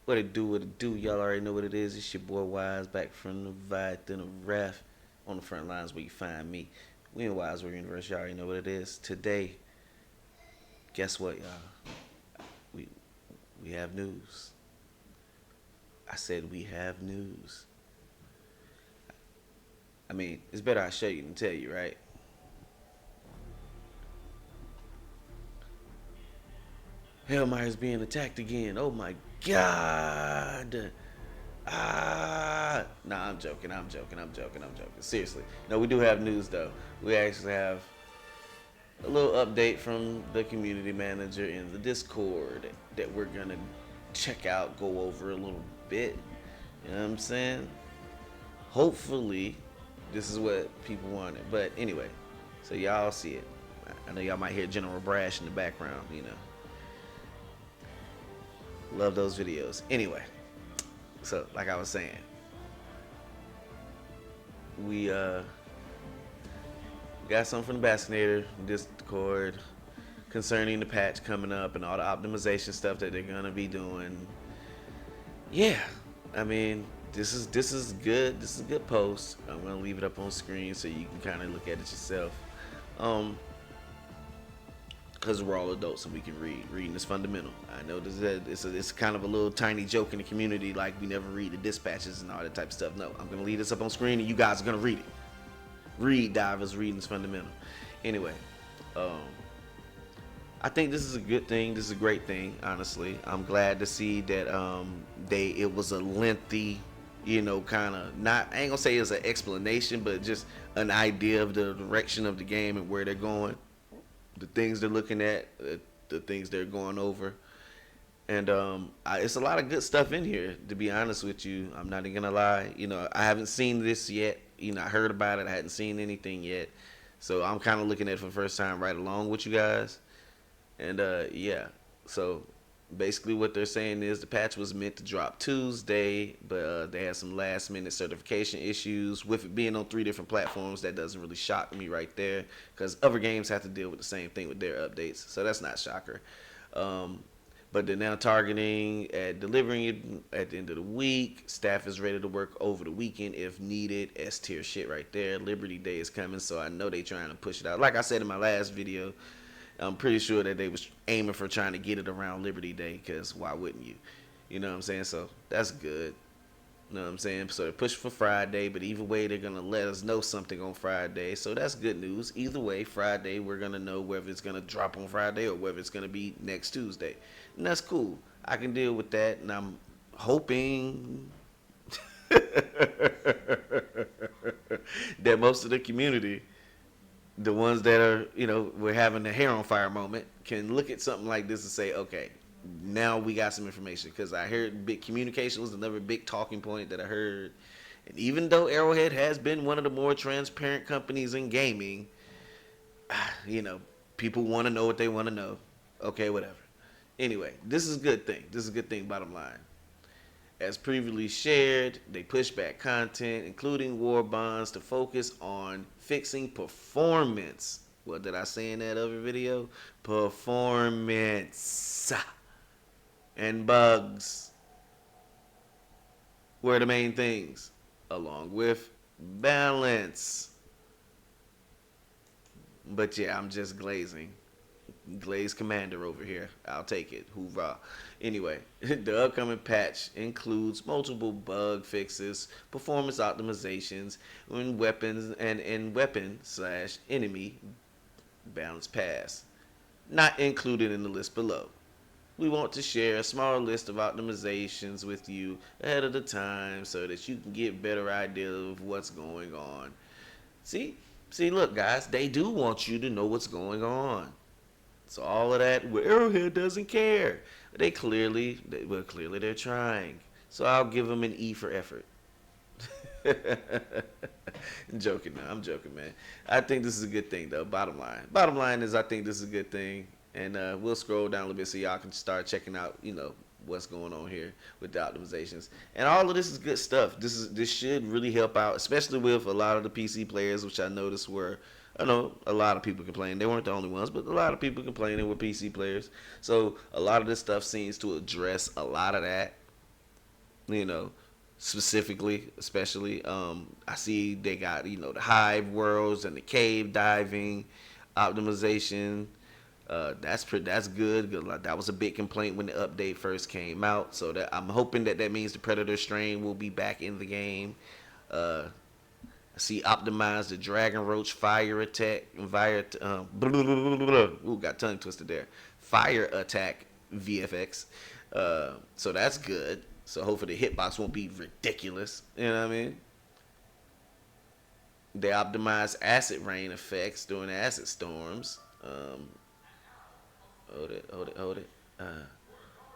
What it do, what it do. Y'all already know what it is. It's your boy Wise back from the Vibe and the Ref on the front lines where you find me. We in Wiseware Universe. Y'all already know what it is. Today, guess what, y'all? We we have news. I said we have news. I mean, it's better I show you than tell you, right? Hellmire's being attacked again. Oh my god. Nah, I'm joking. I'm joking. I'm joking. I'm joking. Seriously. No, we do have news though. We actually have a little update from the community manager in the Discord that we're gonna check out, go over a little bit. You know what I'm saying? Hopefully, this is what people wanted. But anyway, so y'all see it. I know y'all might hear General Brash in the background. Love those videos. Anyway, so like I was saying, we got something from the Bassinator Discord concerning the patch coming up and all the optimization stuff that they're gonna be doing. Yeah, I mean, this is good. This is a good post. I'm gonna leave it up on screen so you can kind of look at it yourself. Um, because we're all adults and we can read. Reading is fundamental. I know it's kind of a little tiny joke in the community, like we never read the dispatches and all that type of stuff. No, I'm gonna leave this up on screen and you guys are gonna read it. Read, divers. Reading is fundamental. Anyway, um, I think this is a good thing. This is a great thing. Honestly, I'm glad to see that it was a lengthy, kind of not. I ain't gonna say it's an explanation, but just an idea of the direction of the game and where they're going, the things they're looking at, the things they're going over. And it's a lot of good stuff in here. To be honest with you, I'm not even gonna lie. I haven't seen this yet. I heard about it. I hadn't seen anything yet, so I'm kind of looking at it for the first time right along with you guys. And yeah, so basically what they're saying is the patch was meant to drop Tuesday, but they had some last minute certification issues with it being on three different platforms. That doesn't really shock me right there because other games have to deal with the same thing with their updates, so that's not shocker. Um, but they're now targeting at delivering it at the end of the week. Staff is ready to work over the weekend if needed. S tier shit right there. Liberty Day is coming, so I know they trying to push it out. Like I said in my last video, I'm pretty sure that they was aiming for trying to get it around Liberty Day, because why wouldn't you? You know what I'm saying? So that's good. You know what I'm saying? So they're pushing for Friday, but either way, they're going to let us know something on Friday. So that's good news. Either way, Friday, we're going to know whether it's going to drop on Friday or whether it's going to be next Tuesday. And that's cool. I can deal with that, and I'm hoping that most of the community, the ones that are, we're having the hair on fire moment, can look at something like this and say, okay, now we got some information. Because I heard big communication was another big talking point that I heard. And even though Arrowhead has been one of the more transparent companies in gaming, you know, people want to know what they want to know. Okay, whatever. Anyway, this is a good thing. This is a good thing, bottom line. As previously shared, they push back content, including war bonds, to focus on fixing performance. What did I say in that other video? Performance and bugs were the main things, along with balance. But yeah, I'm just glazing. Glaze Commander over here. I'll take it. Hoorah. Anyway, the upcoming patch includes multiple bug fixes, performance optimizations, and weapon slash enemy balance pass. Not included in the list below. We want to share a small list of optimizations with you ahead of the time so that you can get a better idea of what's going on. See, look, guys, they do want you to know what's going on. So all of that, well, Arrowhead doesn't care. Clearly they're trying. So I'll give them an E for effort. I'm joking, man. I'm joking, man. I think this is a good thing, though. Bottom line is, I think this is a good thing, and we'll scroll down a little bit so y'all can start checking out, what's going on here with the optimizations. And all of this is good stuff. This should really help out, especially with a lot of the PC players, which I noticed were. I know a lot of people complaining. They weren't the only ones, but a lot of people complaining were PC players. So a lot of this stuff seems to address a lot of that. You know, specifically, especially. I see they got the hive worlds and the cave diving optimization. That's good. Like, that was a big complaint when the update first came out. So that I'm hoping that means the predator strain will be back in the game. Uh, I see optimize the dragon roach fire attack. Ooh, got tongue twisted there. Fire attack VFX. So that's good. So hopefully the hitbox won't be ridiculous. You know what I mean? They optimize acid rain effects during acid storms. Hold it.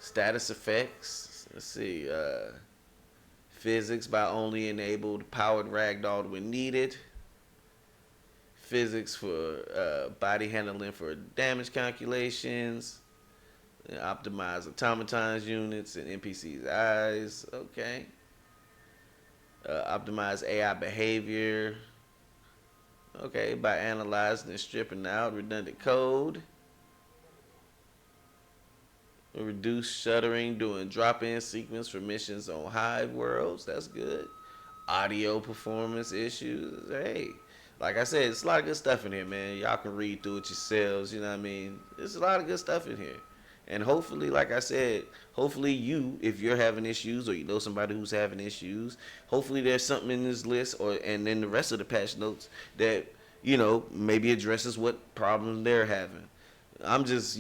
Status effects. Let's see. Physics by only enabled powered ragdoll when needed. Physics for body handling for damage calculations. Optimize automatons units and NPCs' eyes. Okay. Optimize AI behavior. Okay, by analyzing and stripping out redundant code. Reduce shuttering during drop-in sequence for missions on Hive worlds. That's good. Audio performance issues. Hey, like I said, it's a lot of good stuff in here, man. Y'all can read through it yourselves. You know what I mean? There's a lot of good stuff in here. And hopefully, like I said, hopefully you, if you're having issues or you know somebody who's having issues, hopefully there's something in this list and then the rest of the patch notes that, maybe addresses what problems they're having. I'm just,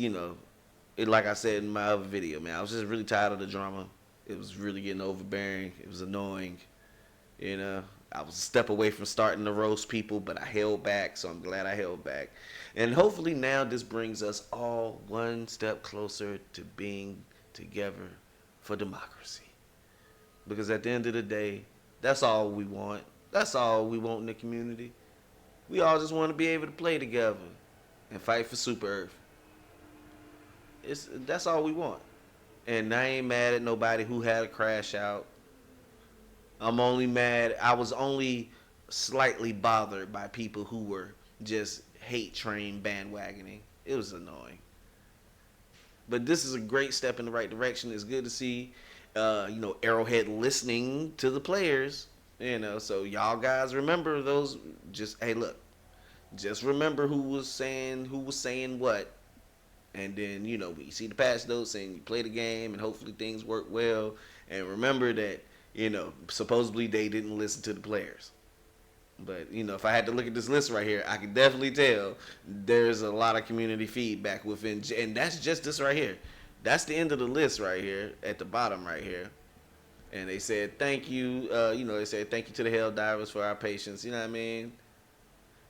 like I said in my other video, man, I was just really tired of the drama. It was really getting overbearing. It was annoying. I was a step away from starting to roast people, but I held back, so I'm glad I held back. And hopefully now this brings us all one step closer to being together for democracy. Because at the end of the day, that's all we want. That's all we want in the community. We all just want to be able to play together and fight for Super Earth. That's all we want. And I ain't mad at nobody who had a crash out. I'm only mad. I was only slightly bothered by people who were just hate train bandwagoning. It was annoying. But this is a great step in the right direction. It's good to see, Arrowhead listening to the players. So y'all guys remember those. Hey, look, just remember who was saying what. And then, we see the patch notes saying you play the game and hopefully things work well. And remember that, supposedly they didn't listen to the players. But, if I had to look at this list right here, I can definitely tell there's a lot of community feedback within. And that's just this right here. That's the end of the list right here at the bottom right here. And they said, thank you. They said, thank you to the Helldivers for our patience. You know what I mean?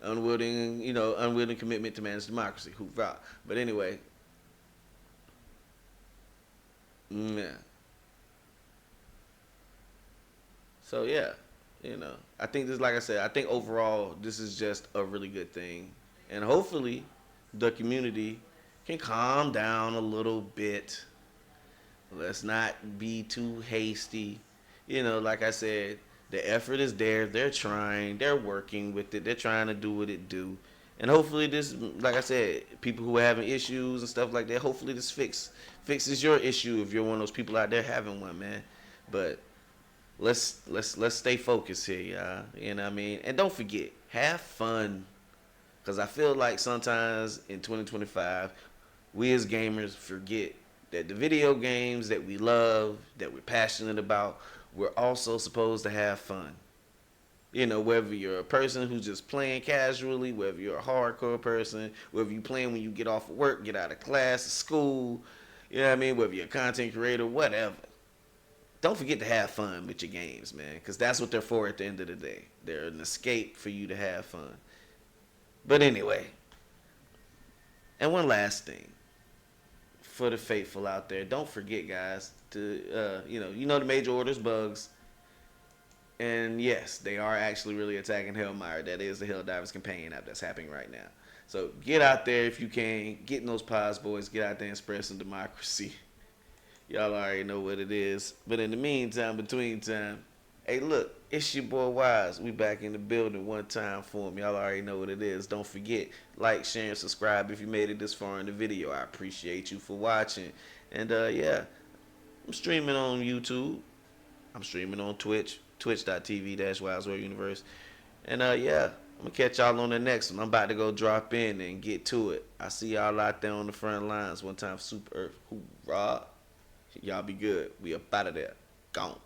Unwilling commitment to manage democracy. Hoorah. But anyway. Yeah. So yeah, I think this, like I said, I think overall this is just a really good thing, and hopefully, the community can calm down a little bit. Let's not be too hasty. Like I said, the effort is there. They're trying. They're working with it. They're trying to do what it do. And hopefully this, like I said, people who are having issues and stuff like that, hopefully this fixes your issue if you're one of those people out there having one, man. But let's stay focused here, y'all. You know what I mean? And don't forget, have fun. Because I feel like sometimes in 2025, we as gamers forget that the video games that we love, that we're passionate about, we're also supposed to have fun. Whether you're a person who's just playing casually, whether you're a hardcore person, whether you're playing when you get off of work, get out of class, school, you know what I mean? Whether you're a content creator, whatever. Don't forget to have fun with your games, man, because that's what they're for at the end of the day. They're an escape for you to have fun. But anyway, and one last thing for the faithful out there, don't forget, guys, to the major orders bugs. And yes, they are actually really attacking Hellmire. That is the Helldivers companion app that's happening right now. So get out there if you can. Get in those pods, boys. Get out there and spread some democracy. Y'all already know what it is. But in the meantime, between time, hey, look, it's your boy Wise. We back in the building one time for him. Y'all already know what it is. Don't forget, like, share, and subscribe if you made it this far in the video. I appreciate you for watching. And, yeah, I'm streaming on YouTube. I'm streaming on Twitch, twitch.tv/WildWorldUniverse. And yeah, I'm gonna catch y'all on the next one. I'm about to go drop in and get to it. I see y'all out there on the front lines. One time, Super Earth, hoorah! Y'all be good. We up out of there. Gone.